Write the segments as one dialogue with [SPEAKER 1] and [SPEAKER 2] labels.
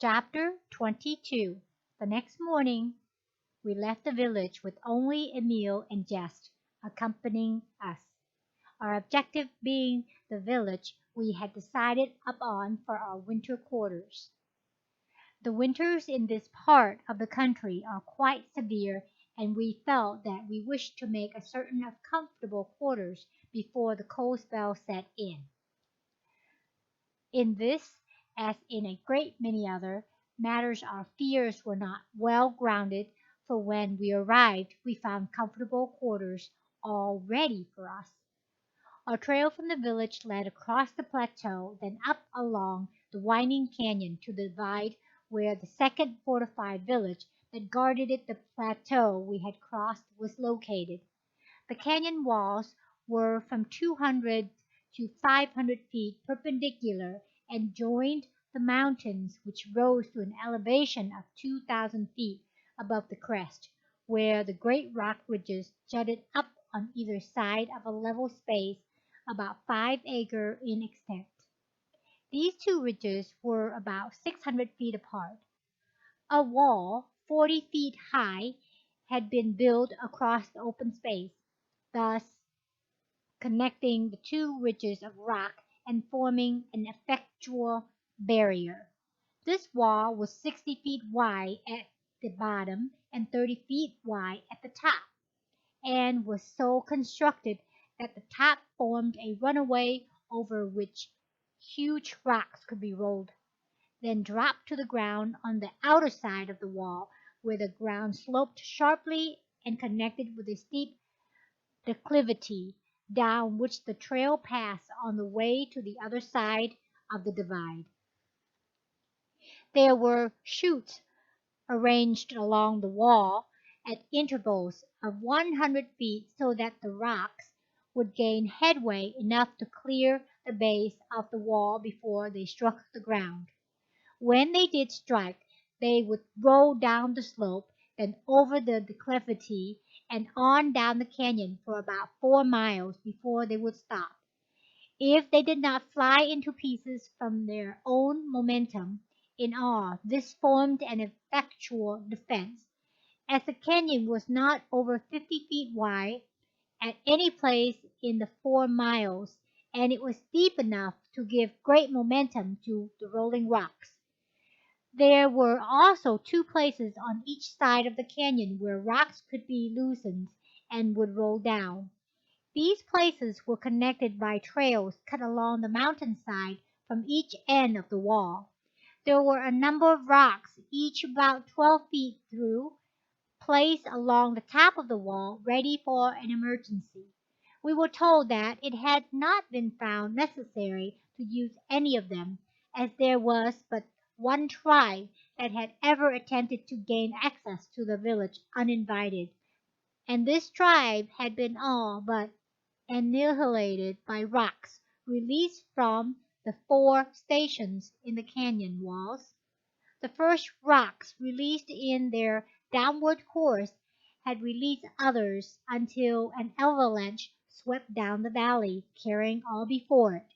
[SPEAKER 1] Chapter 22. The next morning we left the village with only Emil and Jest accompanying us, our objective being the village we had decided upon for our winter quarters. The winters in this part of the country are quite severe, and we felt that we wished to make a certain of comfortable quarters before the cold spell set in. In this, as in a great many other matters, our fears were not well grounded, for when we arrived we found comfortable quarters all ready for us. Our trail from the village led across the plateau, then up along the winding canyon to the divide where the second fortified village that guarded the plateau we had crossed was located. The canyon walls were from 200 to 500 feet perpendicular and joined the mountains, which rose to an elevation of 2,000 feet above the crest, where the great rock ridges jutted up on either side of a level space about 5 acres in extent. These two ridges were about 600 feet apart. A wall 40 feet high had been built across the open space, thus connecting the two ridges of rock and forming an effectual barrier. This wall was 60 feet wide at the bottom and 30 feet wide at the top, and was so constructed that the top formed a runway over which huge rocks could be rolled, then dropped to the ground on the outer side of the wall, where the ground sloped sharply and connected with a steep declivity down which the trail passed on the way to the other side of the divide. There were chutes arranged along the wall at intervals of 100 feet so that the rocks would gain headway enough to clear the base of the wall before they struck the ground. When they did strike, they would roll down the slope, then over the declivity and on down the canyon for about 4 miles before they would stop. If they did not fly into pieces from their own momentum, in all, this formed an effectual defense, as the canyon was not over 50 feet wide at any place in the 4 miles, and it was deep enough to give great momentum to the rolling rocks. There were also 2 places on each side of the canyon where rocks could be loosened and would roll down. These places were connected by trails cut along the mountainside from each end of the wall. There were a number of rocks, each about 12 feet through, placed along the top of the wall, ready for an emergency. We were told that it had not been found necessary to use any of them, as there was but one tribe that had ever attempted to gain access to the village uninvited, and this tribe had been all but annihilated by rocks released from the 4 stations in the canyon walls. The first rocks released in their downward course had released others until an avalanche swept down the valley, carrying all before it.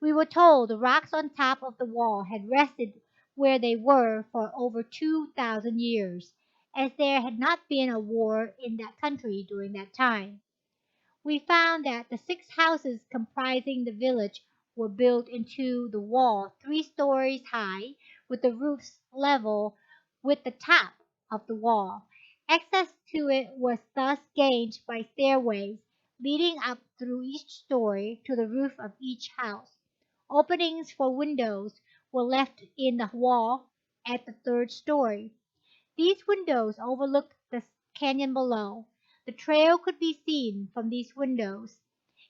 [SPEAKER 1] We were told the rocks on top of the wall had rested where they were for over 2,000 years, as there had not been a war in that country during that time. We found that the 6 houses comprising the village were built into the wall 3 stories high, with the roofs level with the top of the wall. Access to it was thus gained by stairways leading up through each story to the roof of each house. Openings for windows were left in the wall at the 3rd story. These windows overlooked the canyon below. The trail could be seen from these windows,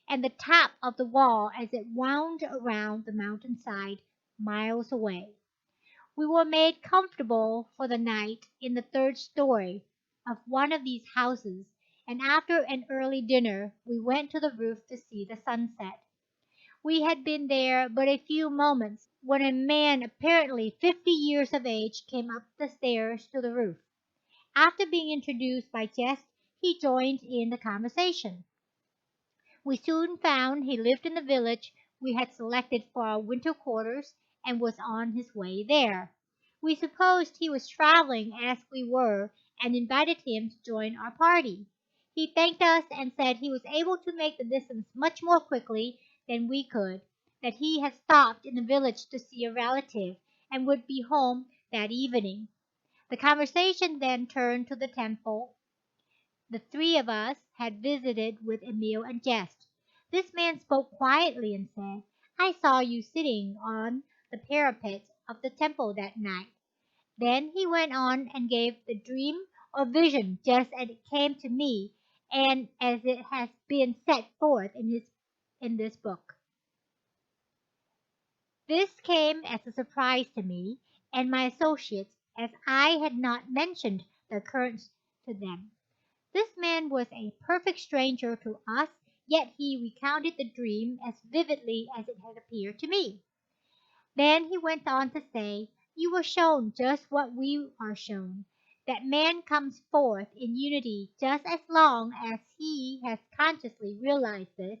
[SPEAKER 1] and the top of the wall as it wound around the mountainside miles away. We were made comfortable for the night in the 3rd story of one of these houses, and after an early dinner we went to the roof to see the sunset. We had been there but a few moments when a man apparently 50 years of age came up the stairs to the roof. After being introduced by Jess, he joined in the conversation. We soon found he lived in the village we had selected for our winter quarters and was on his way there. We supposed he was traveling as we were and invited him to join our party. He thanked us and said he was able to make the distance much more quickly than we could, that he had stopped in the village to see a relative and would be home that evening. The conversation then turned to the temple the three of us had visited with Emil and Jest. This man spoke quietly and said, "I saw you sitting on the parapet of the temple that night." Then he went on and gave the dream or vision just as it came to me and as it has been set forth in this book. This came as a surprise to me and my associates, as I had not mentioned the occurrence to them. This man was a perfect stranger to us, yet he recounted the dream as vividly as it had appeared to me. Then he went on to say, "You were shown just what we are shown, that man comes forth in unity just as long as he has consciously realized this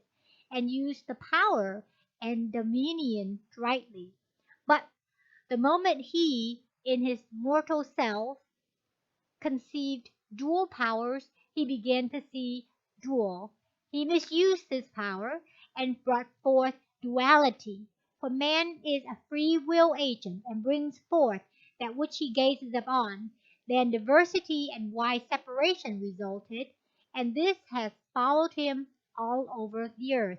[SPEAKER 1] and used the power and dominion rightly. But the moment he, in his mortal self, conceived dual powers, he began to see dual. He misused his power and brought forth duality. For man is a free will agent and brings forth that which he gazes upon. Then diversity and wide separation resulted, and this has followed him all over the earth.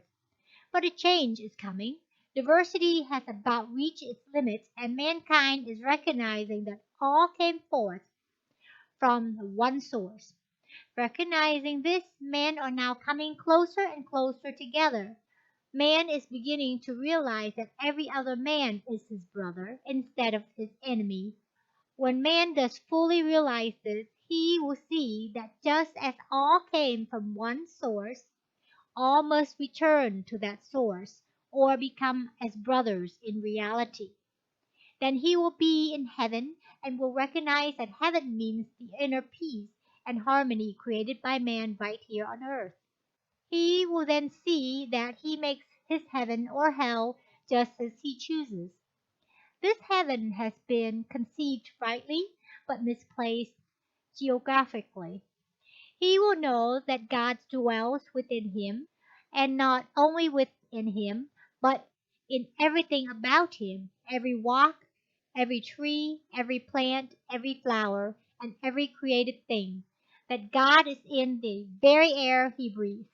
[SPEAKER 1] But a change is coming. Diversity has about reached its limits, and mankind is recognizing that all came forth from one source. Recognizing this, men are now coming closer and closer together. Man is beginning to realize that every other man is his brother instead of his enemy. When man does fully realize this, he will see that just as all came from one source, all must return to that source or become as brothers in reality. Then he will be in heaven and will recognize that heaven means the inner peace and harmony created by man right here on earth. He will then see that he makes his heaven or hell just as he chooses. This heaven has been conceived rightly but misplaced geographically. He will know that God dwells within him, and not only within him, but in everything about him, every rock, every tree, every plant, every flower, and every created thing. That God is in the very air he breathes,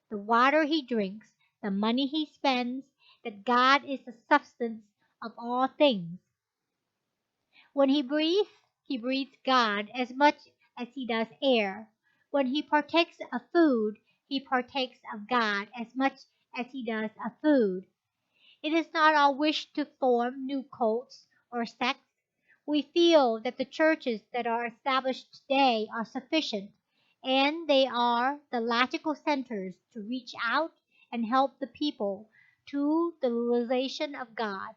[SPEAKER 1] the water he drinks, the money he spends, that God is the substance of all things. When he breathes God as much as he does air. When he partakes of food, he partakes of God as much as he does of food. It is not our wish to form new cults or sects. We feel that the churches that are established today are sufficient, and they are the logical centers to reach out and help the people to the realization of God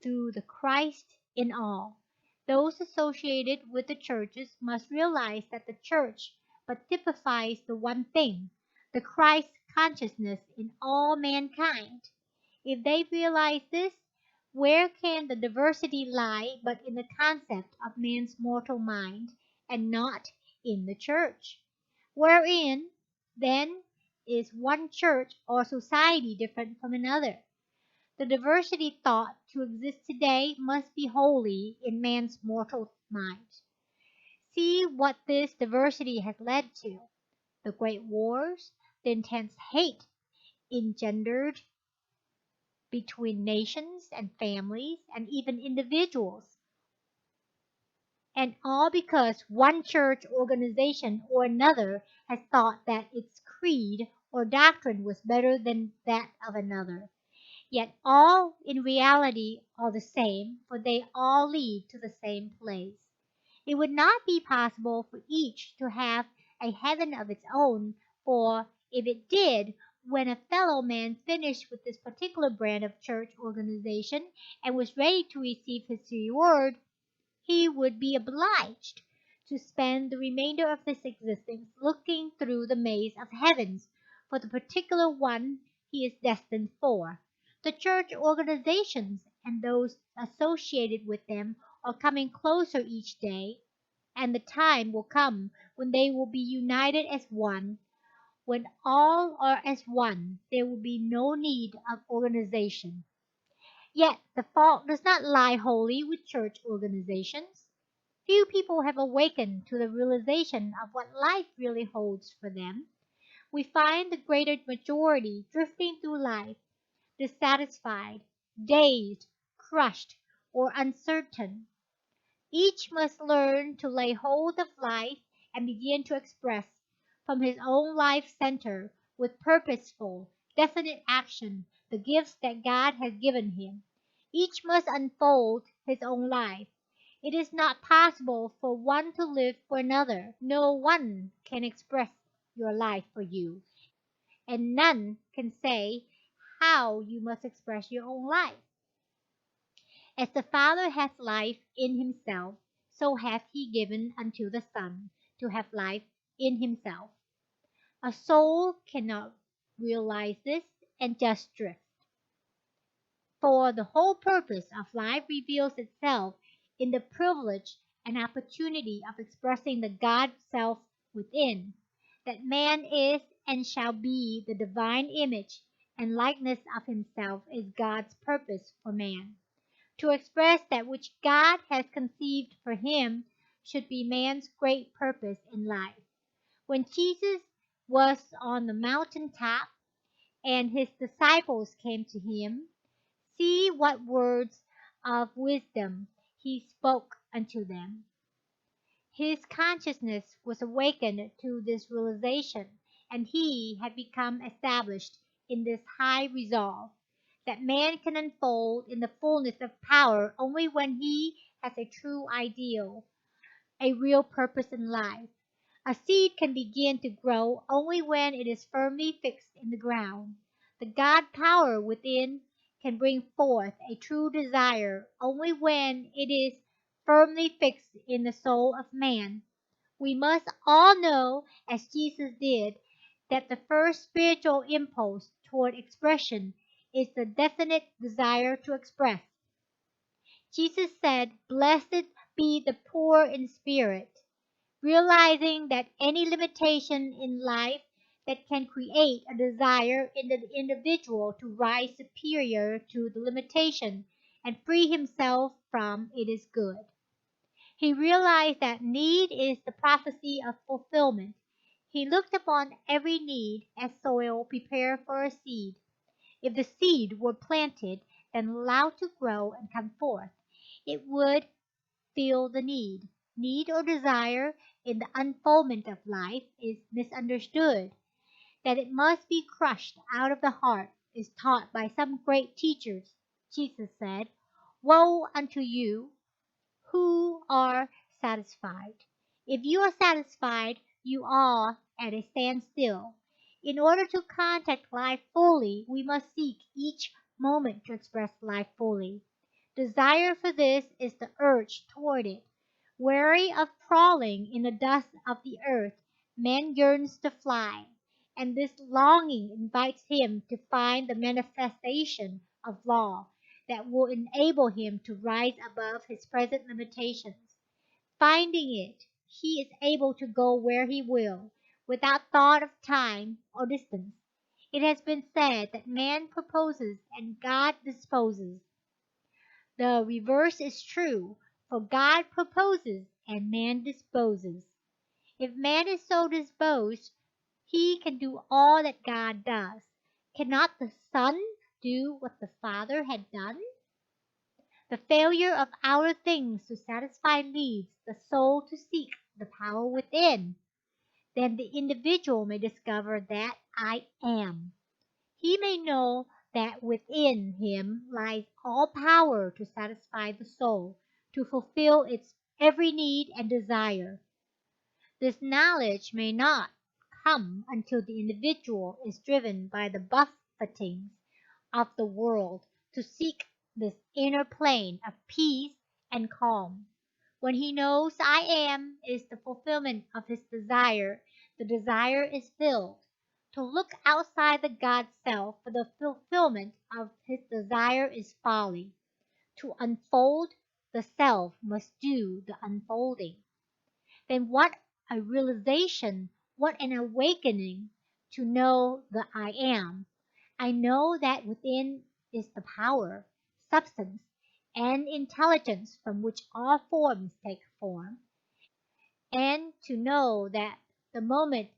[SPEAKER 1] through the Christ in all. Those associated with the churches must realize that the church but typifies the one thing, the Christ consciousness in all mankind. If they realize this, where can the diversity lie but in the concept of man's mortal mind, and not in the church? Wherein, then, is one church or society different from another? The diversity thought to exist today must be wholly in man's mortal mind. See what this diversity has led to: the great wars, the intense hate engendered between nations and families and even individuals, and all because one church organization or another has thought that its creed or doctrine was better than that of another. Yet all in reality are the same, for they all lead to the same place. It would not be possible for each to have a heaven of its own, for if it did, when a fellow man finished with this particular brand of church organization and was ready to receive his reward, he would be obliged to spend the remainder of his existence looking through the maze of heavens for the particular one he is destined for. The church organizations and those associated with them are coming closer each day, and the time will come when they will be united as one. When all are as one, there will be no need of organization. Yet the fault does not lie wholly with church organizations. Few people have awakened to the realization of what life really holds for them. We find the greater majority drifting through life, dissatisfied, dazed, crushed, or uncertain. Each must learn to lay hold of life and begin to express from his own life center with purposeful, definite action the gifts that God has given him. Each must unfold his own life. It is not possible for one to live for another. No one can express your life for you, and none can say how you must express your own life. As the Father hath life in himself, so hath he given unto the Son to have life in himself. A soul cannot realize this and just drift. For the whole purpose of life reveals itself in the privilege and opportunity of expressing the God self within, that man is and shall be the divine image and likeness of himself is God's purpose for man. To express that which God has conceived for him should be man's great purpose in life. When Jesus was on the mountain top and his disciples came to him, see what words of wisdom he spoke unto them. His consciousness was awakened to this realization, and he had become established in this high resolve that man can unfold in the fullness of power only when he has a true ideal, a real purpose in life. A seed can begin to grow only when it is firmly fixed in the ground. The God power within can bring forth a true desire only when it is firmly fixed in the soul of man. We must all know, as Jesus did, that the first spiritual impulse toward expression is the definite desire to express. Jesus said, "Blessed be the poor in spirit," realizing that any limitation in life that can create a desire in the individual to rise superior to the limitation and free himself from it is good. He realized that need is the prophecy of fulfillment. He looked upon every need as soil prepared for a seed. If the seed were planted and allowed to grow and come forth, it would feel the need. Need or desire in the unfoldment of life is misunderstood. That it must be crushed out of the heart is taught by some great teachers. Jesus said, "Woe unto you who are satisfied. If you are satisfied, you are at a standstill. In order to contact life fully, we must seek each moment to express life fully. Desire for this is the urge toward it. Weary of crawling in the dust of the earth, man yearns to fly, and this longing invites him to find the manifestation of law that will enable him to rise above his present limitations. Finding it, he is able to go where he will, without thought of time or distance. It has been said that man proposes and God disposes. The reverse is true, for God proposes and man disposes. If man is so disposed, he can do all that God does. Cannot the Son do what the Father had done? The failure of outer things to satisfy leads the soul to seek the power within. Then the individual may discover that I am. He may know that within him lies all power to satisfy the soul, to fulfill its every need and desire. This knowledge may not come until the individual is driven by the buffetings of the world to seek this inner plane of peace and calm. When he knows I am is the fulfillment of his desire, the desire is filled. To look outside the God self for the fulfillment of his desire is folly. To unfold the self must do the unfolding. Then what a realization, what an awakening to know the I am. I know that within is the power, substance, and intelligence from which all forms take form, and to know that the moment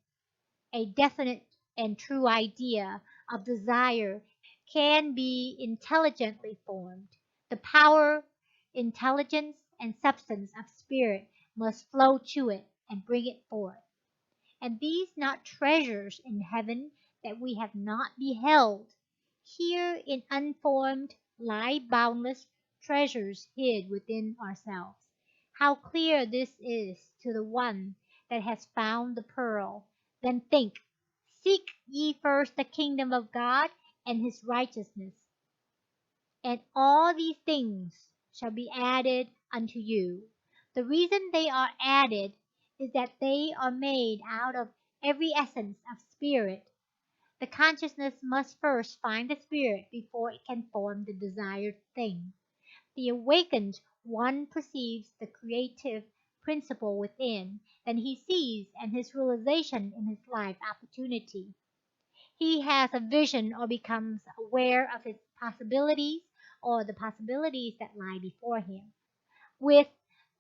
[SPEAKER 1] a definite and true idea of desire can be intelligently formed, the power, intelligence, and substance of spirit must flow to it and bring it forth. And these not treasures in heaven that we have not beheld, here in unformed, lie boundless treasures hid within ourselves. How clear this is to the one that has found the pearl. Then think, seek ye first the kingdom of God and his righteousness, and all these things shall be added unto you. The reason they are added is that they are made out of every essence of spirit. The consciousness must first find the spirit before it can form the desired thing. The awakened one perceives the creative principle within, then he sees and his realization in his life opportunity. He has a vision or becomes aware of his possibilities or the possibilities that lie before him. With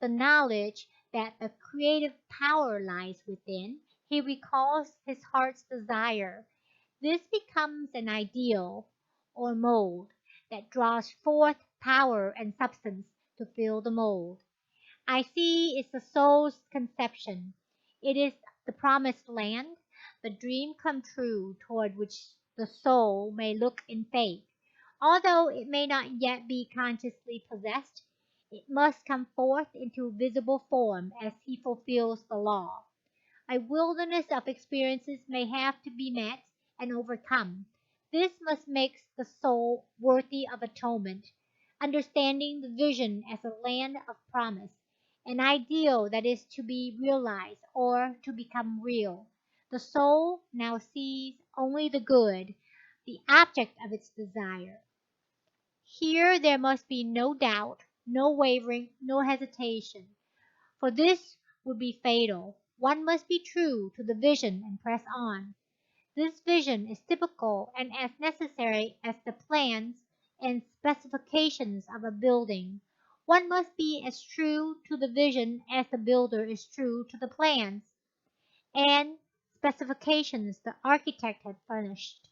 [SPEAKER 1] the knowledge that the creative power lies within, he recalls his heart's desire. This becomes an ideal or mold that draws forth power and substance to fill the mold. I see it's the soul's conception. It is the promised land, the dream come true toward which the soul may look in faith. Although it may not yet be consciously possessed, it must come forth into visible form as he fulfills the law. A wilderness of experiences may have to be met and overcome. This must make the soul worthy of atonement, understanding the vision as a land of promise, an ideal that is to be realized or to become real. The soul now sees only the good, the object of its desire. Here there must be no doubt, no wavering, no hesitation, for this would be fatal. One must be true to the vision and press on. This vision is typical and as necessary as the plans and specifications of a building. One must be as true to the vision as the builder is true to the plans and specifications the architect had furnished.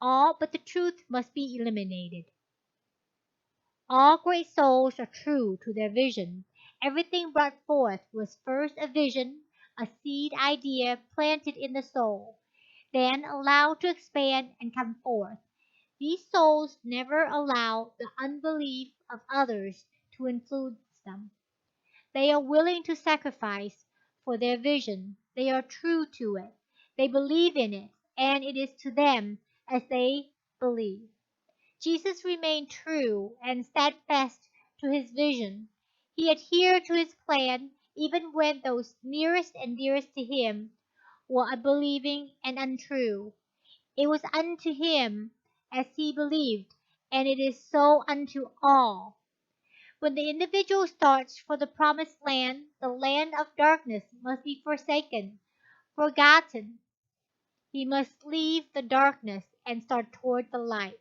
[SPEAKER 1] All but the truth must be eliminated. All great souls are true to their vision. Everything brought forth was first a vision, a seed idea planted in the soul, then allowed to expand and come forth. These souls never allow the unbelief of others to influence them. They are willing to sacrifice for their vision. They are true to it. They believe in it, and it is to them as they believe. Jesus remained true and steadfast to his vision. He adhered to his plan even when those nearest and dearest to him were unbelieving and untrue. It was unto him as he believed, and it is so unto all. When the individual starts for the promised land, the land of darkness must be forsaken, forgotten. He must leave the darkness and start toward the light.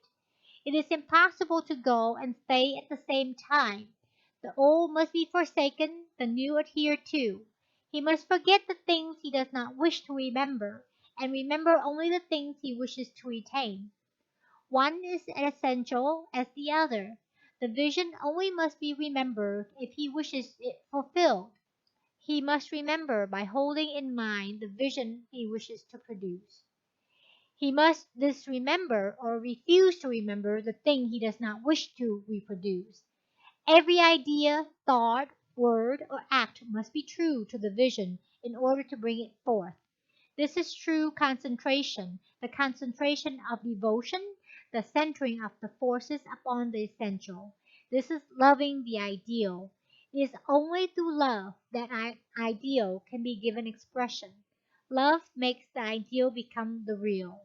[SPEAKER 1] It is impossible to go and stay at the same time. The old must be forsaken, the new adhered to. He must forget the things he does not wish to remember, and remember only the things he wishes to retain. One is as essential as the other. The vision only must be remembered if he wishes it fulfilled. He must remember by holding in mind the vision he wishes to produce. He must disremember or refuse to remember the thing he does not wish to reproduce. Every idea, thought, word, or act must be true to the vision in order to bring it forth. This is true concentration, the concentration of devotion, the centering of the forces upon the essential. This is loving the ideal. It is only through love that an ideal can be given expression. Love makes the ideal become the real.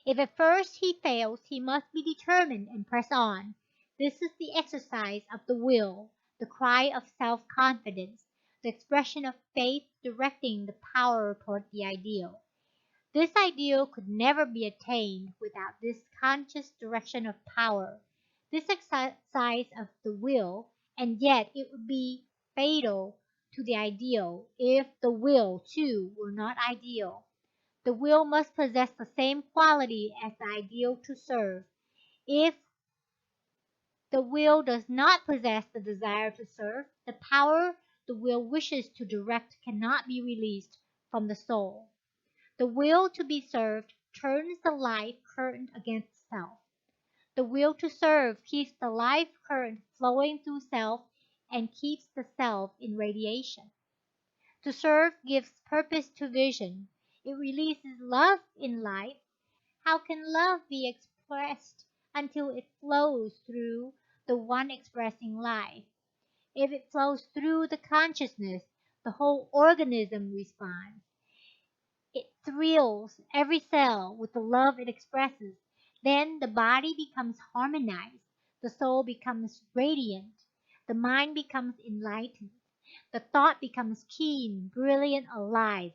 [SPEAKER 1] If at first he fails, he must be determined and press on. This is the exercise of the will, the cry of self-confidence, the expression of faith directing the power toward the ideal. This ideal could never be attained without this conscious direction of power, this exercise of the will, and yet it would be fatal to the ideal if the will, too, were not ideal. The will must possess the same quality as the ideal to serve. If the will does not possess the desire to serve, the power the will wishes to direct cannot be released from the soul. The will to be served turns the life current against self. The will to serve keeps the life current flowing through self and keeps the self in radiation. To serve gives purpose to vision. It releases love in life. How can love be expressed until it flows through the one expressing life? If it flows through the consciousness, the whole organism responds. It thrills every cell with the love it expresses. Then the body becomes harmonized, the soul becomes radiant, the mind becomes enlightened, the thought becomes keen, brilliant, alive,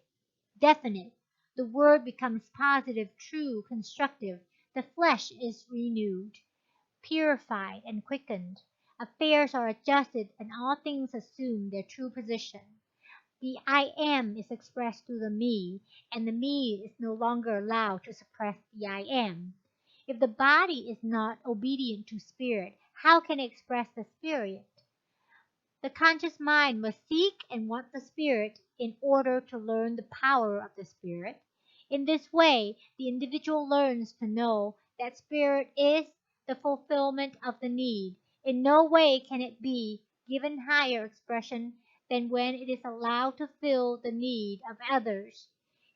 [SPEAKER 1] definite. The word becomes positive, true, constructive. The flesh is renewed, purified, and quickened. Affairs are adjusted, and all things assume their true position. The I am is expressed through the me, and the me is no longer allowed to suppress the I am. If the body is not obedient to spirit, how can it express the spirit? The conscious mind must seek and want the spirit in order to learn the power of the spirit. In this way, the individual learns to know that spirit is the fulfillment of the need. In no way can it be given higher expression than when it is allowed to fill the need of others.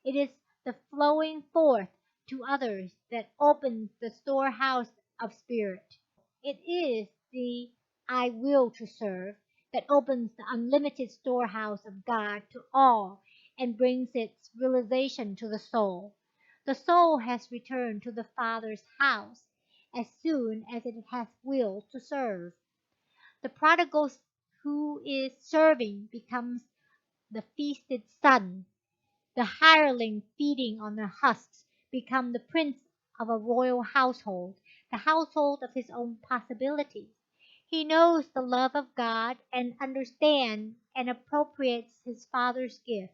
[SPEAKER 1] It is the flowing forth to others that opens the storehouse of spirit. It is the I will to serve that opens the unlimited storehouse of God to all and brings its realization to the soul. The soul has returned to the Father's house as soon as it has will to serve. The prodigal who is serving becomes the feasted son. The hireling feeding on the husks becomes the prince of a royal household, the household of his own possibilities. He knows the love of God and understands and appropriates his Father's gift.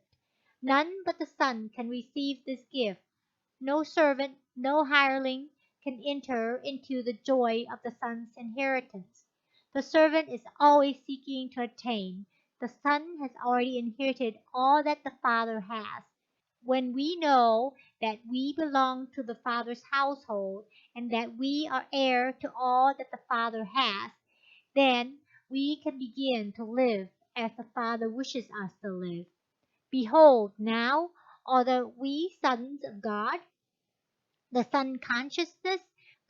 [SPEAKER 1] None but the Son can receive this gift. No servant, no hireling can enter into the joy of the Son's inheritance. The servant is always seeking to attain. The Son has already inherited all that the Father has. When we know that we belong to the Father's household and that we are heir to all that the Father has, then we can begin to live as the Father wishes us to live. Behold, now are we sons of God. The Son consciousness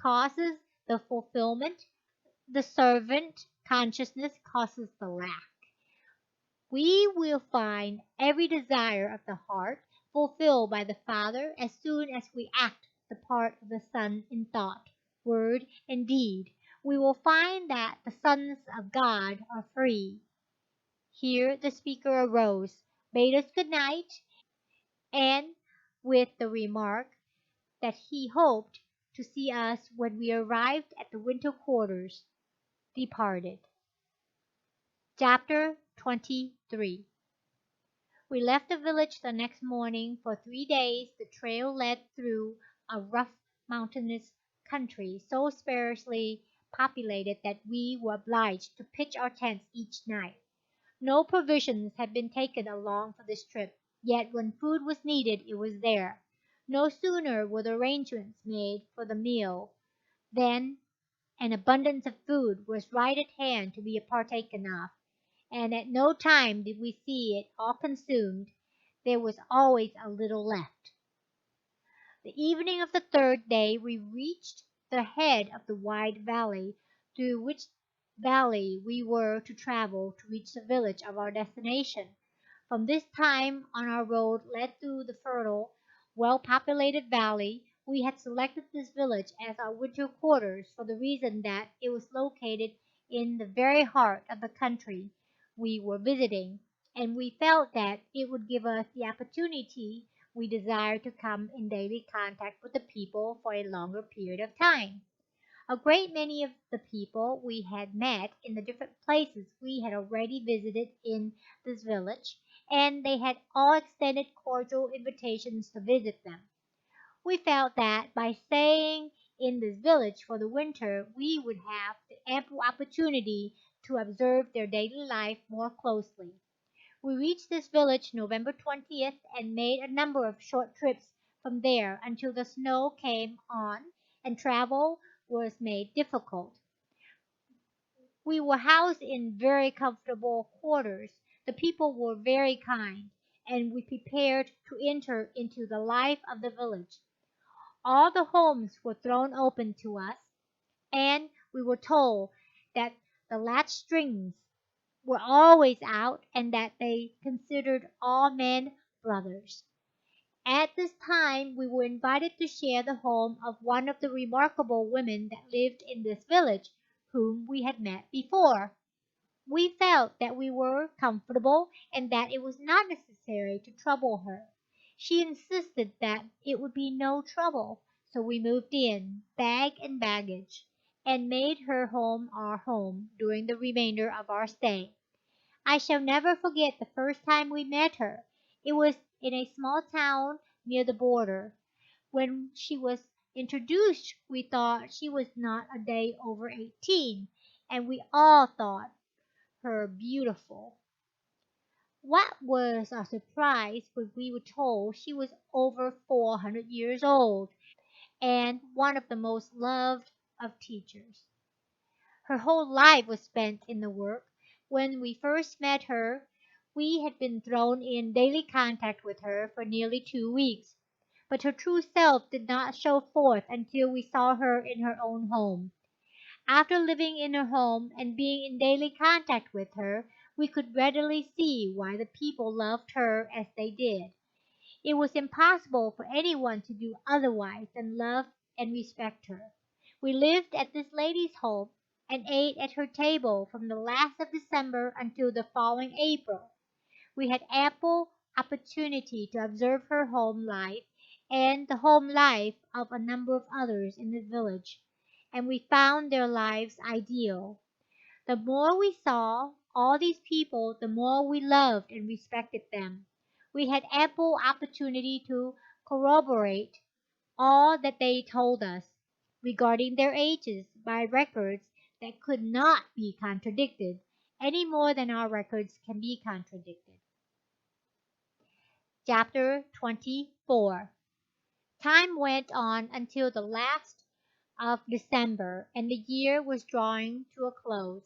[SPEAKER 1] causes the fulfillment. The servant consciousness causes the lack. We will find every desire of the heart fulfilled by the Father as soon as we act the part of the Son in thought, word, and deed. We will find that the sons of God are free. Here the speaker arose, bade us good night, and with the remark that he hoped to see us when we arrived at the winter quarters, departed. Chapter 23. We left the village the next morning. For 3 days the trail led through a rough mountainous country so sparsely populated that we were obliged to pitch our tents each night. No provisions had been taken along for this trip, yet when food was needed it was there. No sooner were the arrangements made for the meal than an abundance of food was right at hand to be partaken of, and at no time did we see it all consumed. There was always a little left. The evening of the third day we reached the head of the wide valley, through which valley we were to travel to reach the village of our destination. From this time on our road led through the fertile, well-populated valley, We had selected this village as our winter quarters for the reason that it was located in the very heart of the country we were visiting, and we felt that it would give us the opportunity we desired to come in daily contact with the people for a longer period of time. A great many of the people we had met in the different places we had already visited in this village, and they had all extended cordial invitations to visit them. We felt that by staying in this village for the winter, we would have the ample opportunity to observe their daily life more closely. We reached this village November 20th and made a number of short trips from there until the snow came on and travel was made difficult. We were housed in very comfortable quarters. The people were very kind, and we prepared to enter into the life of the village. All the homes were thrown open to us, and we were told that the latch strings were always out and that they considered all men brothers. At this time, we were invited to share the home of one of the remarkable women that lived in this village, whom we had met before. We felt that we were comfortable and that it was not necessary to trouble her. She insisted that it would be no trouble, so we moved in, bag and baggage, and made her home our home during the remainder of our stay. I shall never forget the first time we met her. It was in a small town near the border. When she was introduced, we thought she was not a day over 18, and we all thought her beautiful. What was our surprise when we were told she was over 400 years old and one of the most loved of teachers. Her whole life was spent in the work. When we first met her, we had been thrown in daily contact with her for nearly 2 weeks, but her true self did not show forth until we saw her in her own home. After living in her home and being in daily contact with her, we could readily see why the people loved her as they did. It was impossible for anyone to do otherwise than love and respect her. We lived at this lady's home and ate at her table from the last of December until the following April. We had ample opportunity to observe her home life and the home life of a number of others in the village, and we found their lives ideal. The more we saw all these people, the more we loved and respected them. We had ample opportunity to corroborate all that they told us regarding their ages by records that could not be contradicted, any more than our records can be contradicted. Chapter 24. Time went on until the last of December, and the year was drawing to a close.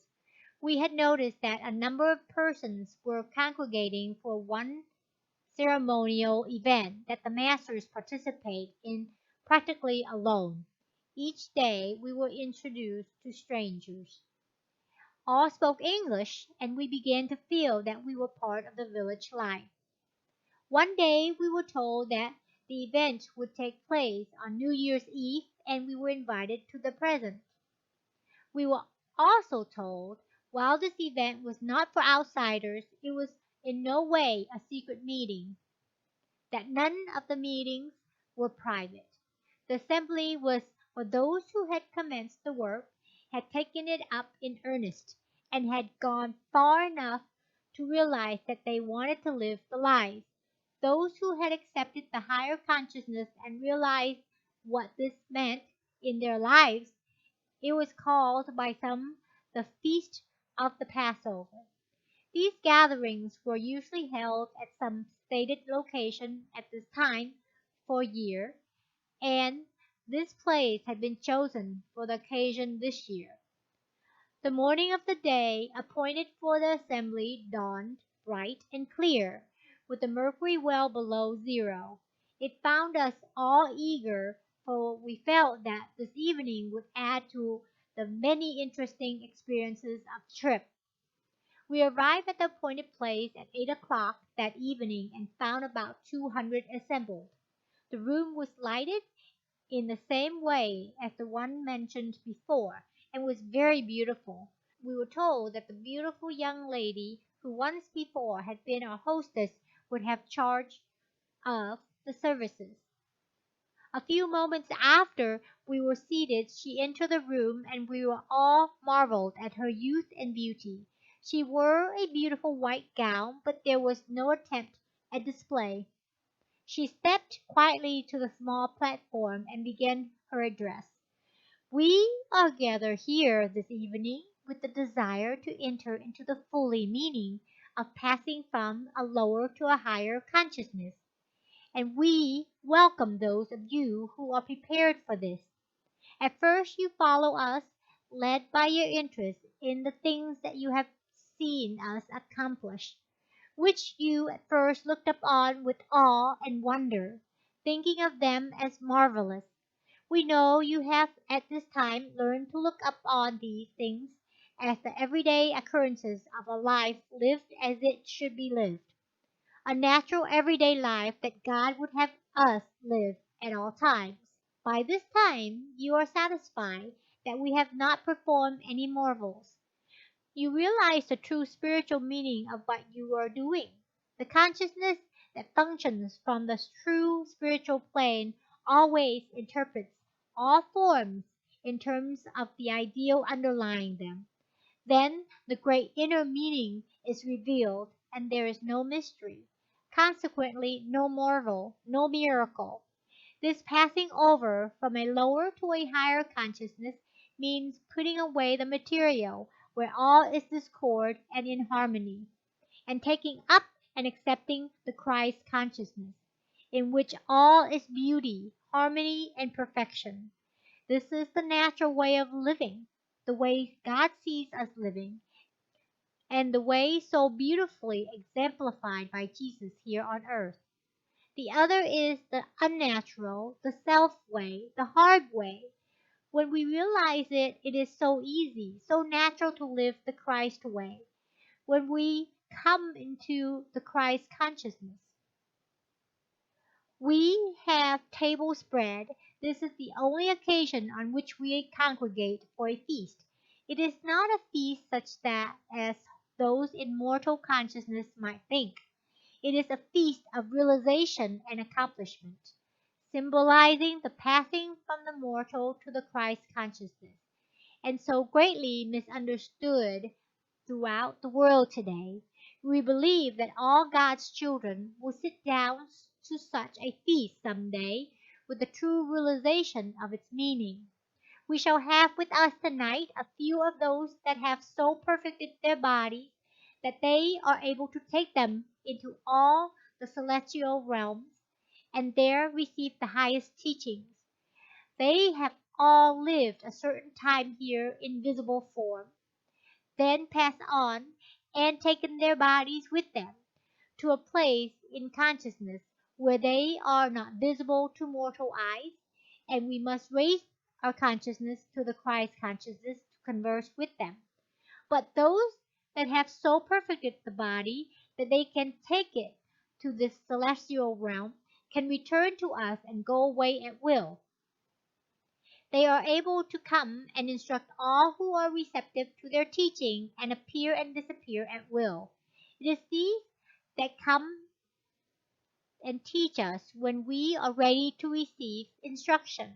[SPEAKER 1] We had noticed that a number of persons were congregating for one ceremonial event that the masters participate in practically alone. Each day we were introduced to strangers. All spoke English, and we began to feel that we were part of the village life. One day we were told that the event would take place on New Year's Eve, and we were invited to the present. We were also told, while this event was not for outsiders, it was in no way a secret meeting, that none of the meetings were private. The assembly was for those who had commenced the work, had taken it up in earnest, and had gone far enough to realize that they wanted to live the life. Those who had accepted the higher consciousness and realized what this meant in their lives. It was called by some the Feast of the Passover. These gatherings were usually held at some stated location at this time for year, and this place had been chosen for the occasion this year. The morning of the day appointed for the assembly dawned bright and clear, with the mercury well below zero. It found us all eager, for we felt that this evening would add to the many interesting experiences of the trip. We arrived at the appointed place at 8 o'clock that evening and found about 200 assembled. The room was lighted in the same way as the one mentioned before, and was very beautiful. We were told that the beautiful young lady who once before had been our hostess would have charge of the services. A few moments after we were seated, she entered the room, and we were all marveled at her youth and beauty. She wore a beautiful white gown, but there was no attempt at display. She stepped quietly to the small platform and began her address. We are gathered here this evening with the desire to enter into the fully meaning of passing from a lower to a higher consciousness, and we welcome those of you who are prepared for this. At first you follow us, led by your interest in the things that you have seen us accomplish, which you at first looked upon with awe and wonder, thinking of them as marvelous. We know you have at this time learned to look upon these things as the everyday occurrences of a life lived as it should be lived, a natural everyday life that God would have us live at all times. By this time you are satisfied that we have not performed any marvels. You realize the true spiritual meaning of what you are doing. The consciousness that functions from the true spiritual plane always interprets all forms in terms of the ideal underlying them. Then the great inner meaning is revealed, and there is no mystery, consequently no marvel, no miracle. This passing over from a lower to a higher consciousness means putting away the material where all is discord and inharmony, and taking up and accepting the Christ consciousness, in which all is beauty, harmony, and perfection. This is the natural way of living, the way God sees us living, and the way so beautifully exemplified by Jesus here on earth. The other is the unnatural, the self way, the hard way. When we realize it, it is so easy, so natural to live the Christ way. When we come into the Christ consciousness, we have table spread. This is the only occasion on which we congregate for a feast. It is not a feast such that as those in mortal consciousness might think. It is a feast of realization and accomplishment, symbolizing the passing from the mortal to the Christ consciousness, and so greatly misunderstood throughout the world today. We believe that all God's children will sit down to such a feast some day with the true realization of its meaning. We shall have with us tonight a few of those that have so perfected their bodies that they are able to take them into all the celestial realms and there receive the highest teachings. They have all lived a certain time here in visible form, then passed on and taken their bodies with them to a place in consciousness where they are not visible to mortal eyes, and we must raise our consciousness to the Christ consciousness to converse with them. But those that have so perfected the body that they can take it to this celestial realm can return to us and go away at will. They are able to come and instruct all who are receptive to their teaching and appear and disappear at will. It is these that come and teach us when we are ready to receive instruction,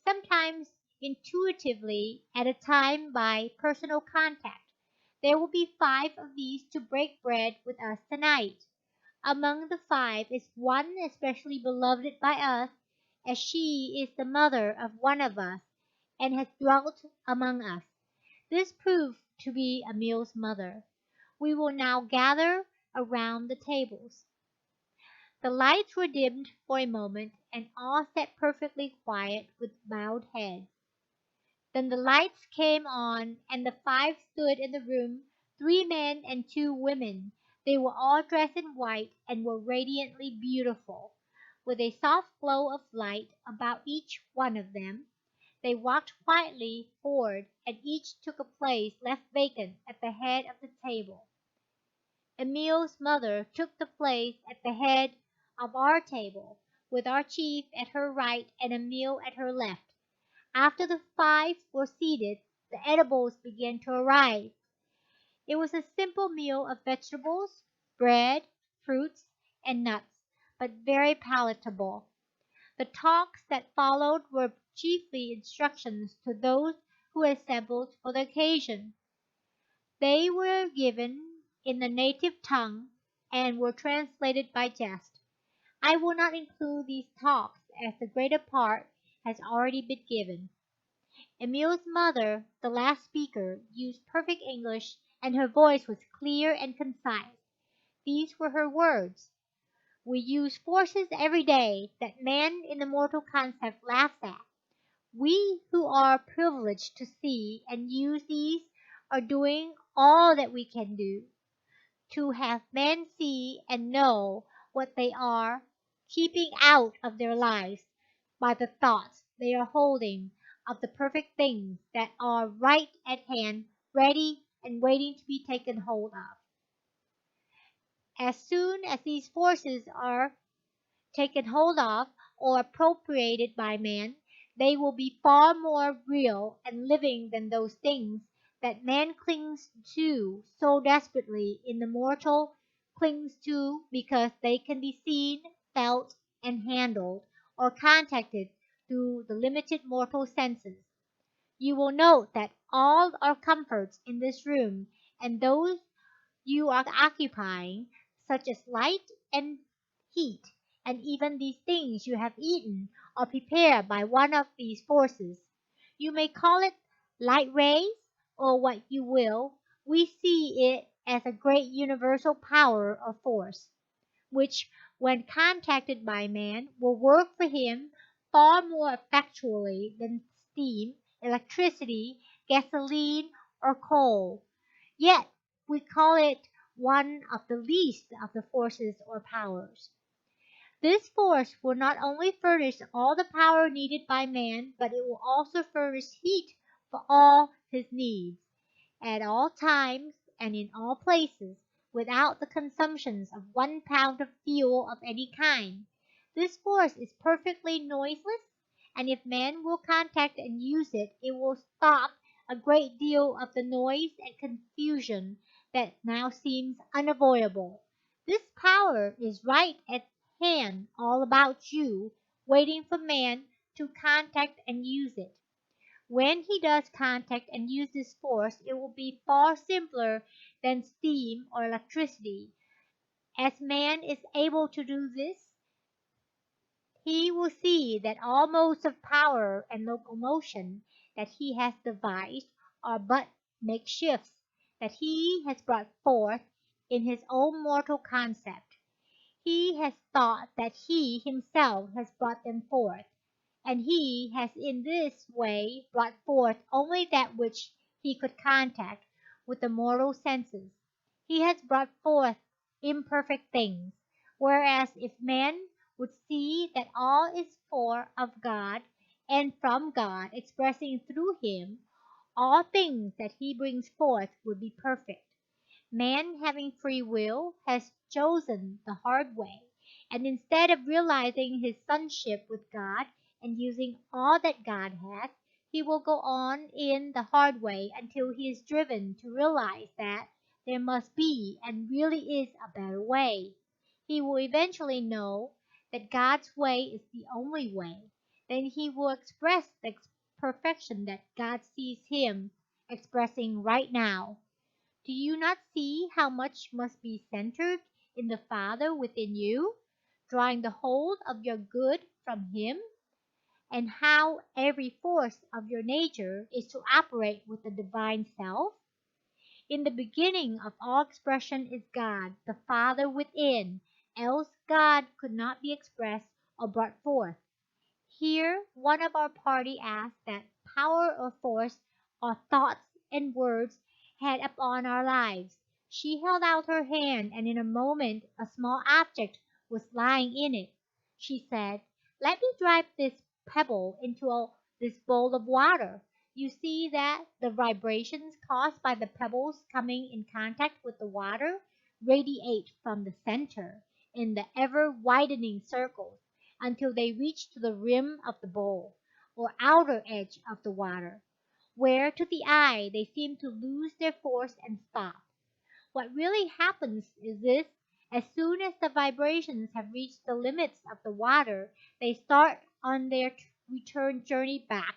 [SPEAKER 1] sometimes intuitively, at a time by personal contact. There will be 5 of these to break bread with us tonight. Among the 5 is one especially beloved by us, as she is the mother of one of us and has dwelt among us. This proved to be Emil's mother. We will now gather around the tables. The lights were dimmed for a moment, and all sat perfectly quiet with bowed heads. Then the lights came on, and the 5 stood in the room, 3 men and 2 women. They were all dressed in white and were radiantly beautiful, with a soft glow of light about each one of them. They walked quietly forward, and each took a place left vacant at the head of the table. Emil's mother took the place at the head of our table, with our chief at her right and Emil at her left. After the five were seated, the edibles began to arrive. It was a simple meal of vegetables, bread, fruits, and nuts, but very palatable. The talks that followed were chiefly instructions to those who assembled for the occasion. They were given in the native tongue and were translated by Jest. I will not include these talks as the greater part has already been given. Emil's mother, the last speaker, used perfect English and her voice was clear and concise. These were her words. We use forces every day that man in the mortal concept laughs at. We who are privileged to see and use these are doing all that we can do to have men see and know what they are keeping out of their lives by the thoughts they are holding of the perfect things that are right at hand, ready and waiting to be taken hold of. As soon as these forces are taken hold of or appropriated by man, they will be far more real and living than those things that man clings to so desperately in the mortal clings to because they can be seen, felt, and handled or contacted through the limited mortal senses. You will note that all our comforts in this room and those you are occupying, such as light and heat, and even these things you have eaten, are prepared by one of these forces. You may call it light rays, or what you will. We see it as a great universal power or force, which, when contacted by man, will work for him far more effectually than steam, electricity, gasoline, or coal. Yet we call it one of the least of the forces or powers. This force will not only furnish all the power needed by man, but it will also furnish heat for all his needs, at all times and in all places, without the consumptions of 1 pound of fuel of any kind. This force is perfectly noiseless, and if man will contact and use it, it will stop a great deal of the noise and confusion that now seems unavoidable. This power is right at hand all about you, waiting for man to contact and use it. When he does contact and use this force, it will be far simpler than steam or electricity. As man is able to do this, he will see that all modes of power and locomotion that he has devised are but makeshifts that he has brought forth in his own mortal concept. He has thought that he himself has brought them forth, and he has in this way brought forth only that which he could contact with the mortal senses. He has brought forth imperfect things, whereas if man would see that all is for of God and from God expressing through him, all things that he brings forth would be perfect. Man, having free will, has chosen the hard way, and instead of realizing his sonship with God and using all that God has, he will go on in the hard way until he is driven to realize that there must be and really is a better way. He will eventually know that God's way is the only way. Then he will express the perfection that God sees him expressing right now. Do you not see how much must be centered in the Father within you, drawing the hold of your good from Him, and how every force of your nature is to operate with the divine self? In the beginning of all expression is God, the Father within, else God could not be expressed or brought forth. Here one of our party asked that power or force or thoughts and words had upon our lives. She held out her hand, and in a moment a small object was lying in it. She said, "Let me drop this pebble into this bowl of water. You see that the vibrations caused by the pebbles coming in contact with the water radiate from the center in the ever widening circles. until they reach to the rim of the bowl, or outer edge of the water, where to the eye they seem to lose their force and stop. What really happens is this: as soon as the vibrations have reached the limits of the water, they start on their return journey back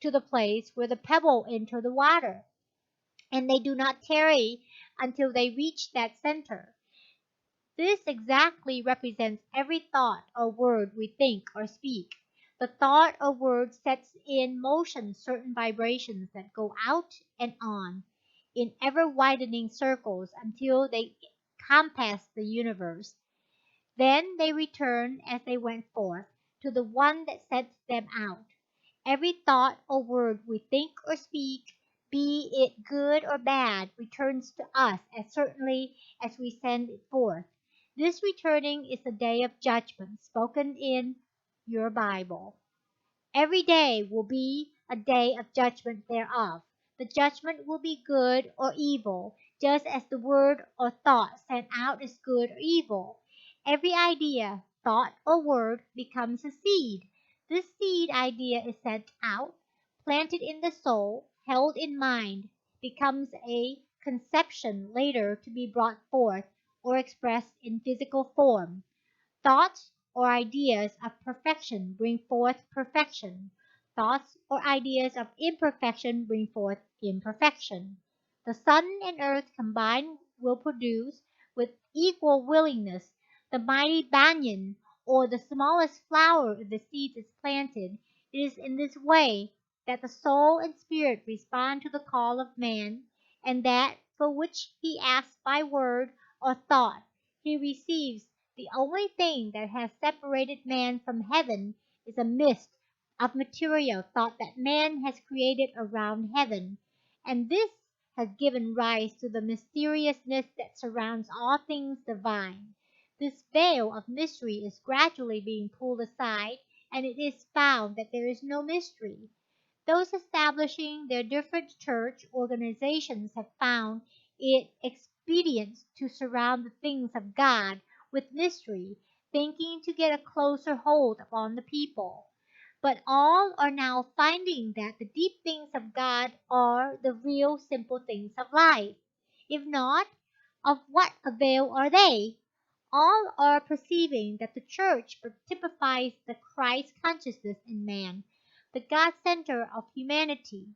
[SPEAKER 1] to the place where the pebble entered the water, and they do not tarry until they reach that center. This exactly represents every thought or word we think or speak. The thought or word sets in motion certain vibrations that go out and on in ever widening circles until they compass the universe. Then they return as they went forth to the one that sets them out. Every thought or word we think or speak, be it good or bad, returns to us as certainly as we send it forth. This returning is the day of judgment spoken in your Bible. Every day will be a day of judgment thereof. The judgment will be good or evil, just as the word or thought sent out is good or evil. Every idea, thought, or word becomes a seed. This seed idea is sent out, planted in the soul, held in mind, becomes a conception later to be brought forth or expressed in physical form. Thoughts or ideas of perfection bring forth perfection. Thoughts or ideas of imperfection bring forth imperfection. The sun and earth combined will produce, with equal willingness, the mighty banyan, or the smallest flower if the seed is planted. It is in this way that the soul and spirit respond to the call of man, and that for which he asks by word or thought, he receives. The only thing that has separated man from heaven is a mist of material thought that man has created around heaven, and this has given rise to the mysteriousness that surrounds all things divine. This veil of mystery is gradually being pulled aside, and it is found that there is no mystery. Those establishing their different church organizations have found it expedient to surround the things of God with mystery, thinking to get a closer hold upon the people. But all are now finding that the deep things of God are the real simple things of life. If not, of what avail are they? All are perceiving that the church typifies the Christ consciousness in man, the God center of humanity.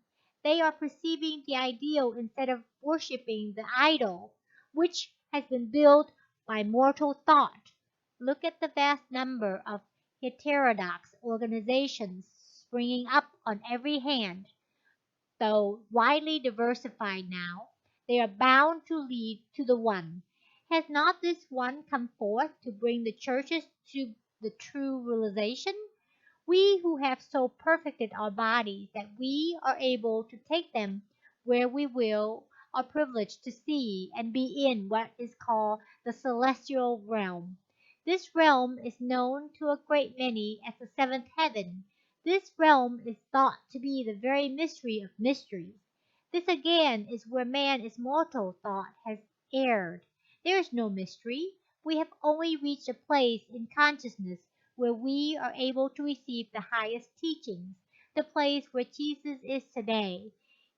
[SPEAKER 1] They are perceiving the ideal instead of worshiping the idol, which has been built by mortal thought. Look at the vast number of heterodox organizations springing up on every hand. Though widely diversified now, they are bound to lead to the one. Has not this one come forth to bring the churches to the true realization? We who have so perfected our bodies that we are able to take them where we will are privileged to see and be in what is called the celestial realm. This realm is known to a great many as the seventh heaven. This realm is thought to be the very mystery of mysteries. This again is where man is mortal thought has erred. There is no mystery. We have only reached a place in consciousness where we are able to receive the highest teachings, the place where Jesus is today.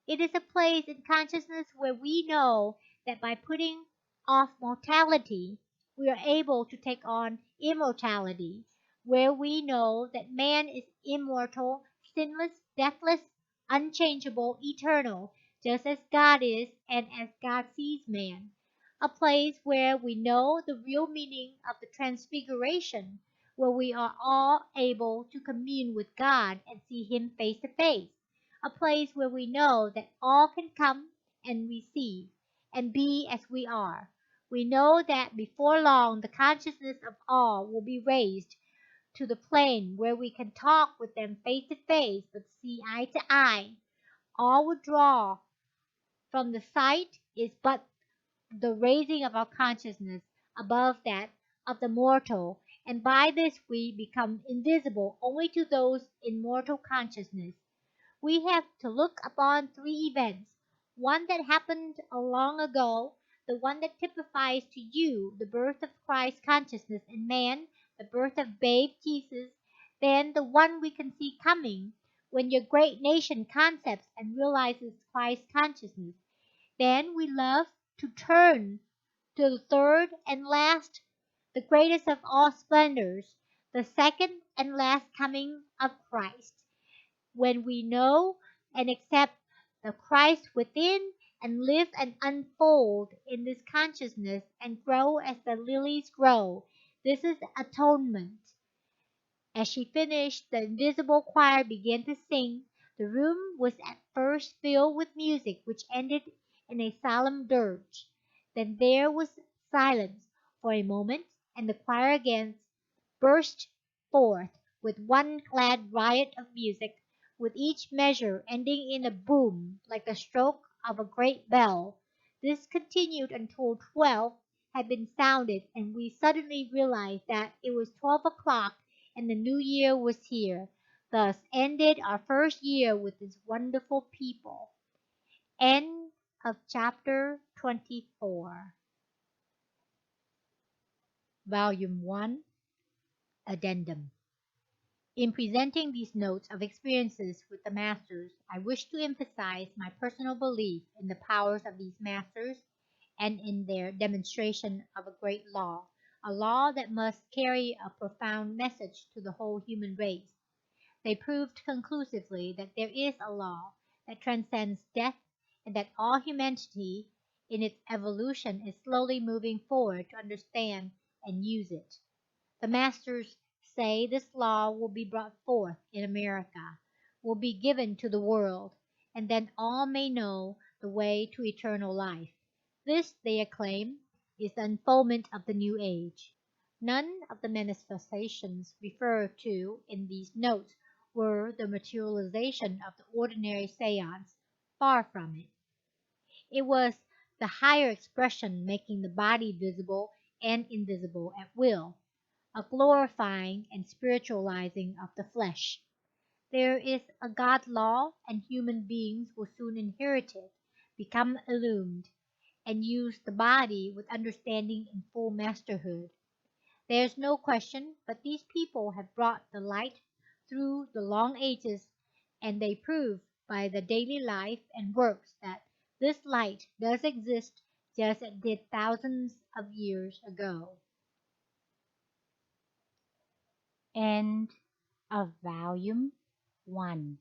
[SPEAKER 1] It is a place in consciousness where we know that by putting off mortality, we are able to take on immortality, where we know that man is immortal, sinless, deathless, unchangeable, eternal, just as God is and as God sees man. A place where we know the real meaning of the transfiguration, where we are all able to commune with God and see Him face to face. A place where we know that all can come and receive and be as we are. We know that before long the consciousness of all will be raised to the plane where we can talk with them face to face but see eye to eye. All we draw from the sight is but the raising of our consciousness above that of the mortal, and by this we become invisible only to those in mortal consciousness. We have to look upon three events: one that happened a long ago, the one that typifies to you the birth of Christ consciousness in man, the birth of babe Jesus, then the one we can see coming, when your great nation concepts and realizes Christ consciousness, then we love to turn to the third and last, the greatest of all splendors, the second and last coming of Christ, when we know and accept the Christ within and live and unfold in this consciousness and grow as the lilies grow. This is atonement. As she finished, the invisible choir began to sing. The room was at first filled with music, which ended in a solemn dirge. Then there was silence for a moment, and the choir again burst forth with one glad riot of music, with each measure ending in a boom like the stroke of a great bell. This continued until 12 had been sounded, and we suddenly realized that it was 12 o'clock and the new year was here. Thus ended our first year with this wonderful people. End of chapter 24. Volume 1, Addendum. In presenting these notes of experiences with the Masters, I wish to emphasize my personal belief in the powers of these Masters and in their demonstration of a great law, a law that must carry a profound message to the whole human race. They proved conclusively that there is a law that transcends death and that all humanity in its evolution is slowly moving forward to understand and use it. The Masters say this law will be brought forth in America, will be given to the world, and then all may know the way to eternal life. This, they acclaim, is the unfoldment of the new age. None of the manifestations referred to in these notes were the materialization of the ordinary seance. Far from it. It was the higher expression making the body visible and invisible at will, a glorifying and spiritualizing of the flesh. There is a God law, and human beings will soon inherit it, become illumined, and use the body with understanding in full masterhood. There is no question but these people have brought the light through the long ages, and they prove by the daily life and works that this light does exist just as it did thousands of years ago. End of Volume 1.